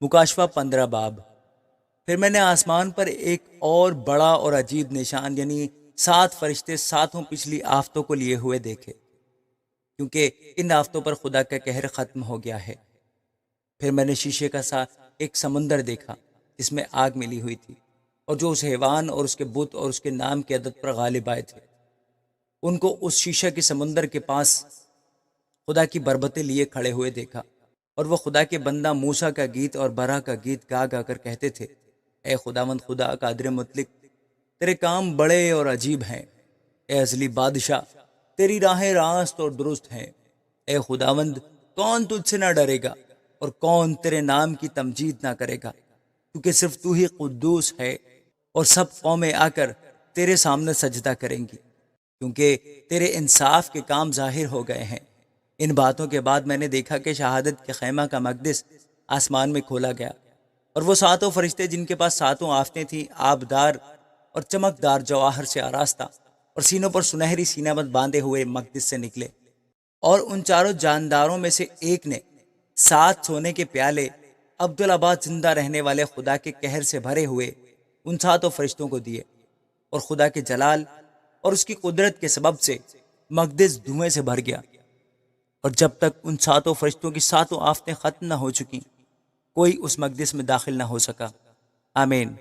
مکاشفہ 15 باب۔ پھر میں نے آسمان پر ایک اور بڑا اور عجیب نشان، یعنی 7 فرشتے ساتوں پچھلی آفتوں کو لیے ہوئے دیکھے، کیونکہ ان آفتوں پر خدا کا قہر ختم ہو گیا ہے۔ پھر میں نے شیشے کا سا ایک سمندر دیکھا جس میں آگ ملی ہوئی تھی، اور جو اس حیوان اور اس کے بت اور اس کے نام کی عدد پر غالب آئے تھے، ان کو اس شیشے کے سمندر کے پاس خدا کی بربتیں لیے کھڑے ہوئے دیکھا، اور وہ خدا کے بندہ موسیٰ کا گیت اور برا کا گیت گا گا کر کہتے تھے: اے خداوند خدا قادر مطلق، تیرے کام بڑے اور عجیب ہیں۔ اے ازلی بادشاہ، تیری راہیں راست اور درست ہیں۔ اے خداوند، کون تجھ سے نہ ڈرے گا، اور کون تیرے نام کی تمجید نہ کرے گا، کیونکہ صرف تو ہی قدوس ہے، اور سب قومیں آ کر تیرے سامنے سجدہ کریں گی، کیونکہ تیرے انصاف کے کام ظاہر ہو گئے ہیں۔ ان باتوں کے بعد میں نے دیکھا کہ شہادت کے خیمہ کا مقدس آسمان میں کھولا گیا، اور وہ 7 فرشتے جن کے پاس 7 آفتیں تھیں، آبدار اور چمکدار جواہر سے آراستہ اور سینوں پر سنہری سینہ بند باندھے ہوئے مقدس سے نکلے، اور ان 4 جانداروں میں سے ایک نے 7 سونے کے پیالے عبدالآباد زندہ رہنے والے خدا کے قہر سے بھرے ہوئے ان 7 فرشتوں کو دیے، اور خدا کے جلال اور اس کی قدرت کے سبب سے مقدس دھوئیں سے بھر گیا، اور جب تک ان 7 فرشتوں کی 7 آفتیں ختم نہ ہو چکیں، کوئی اس مقدس میں داخل نہ ہو سکا۔ آمین۔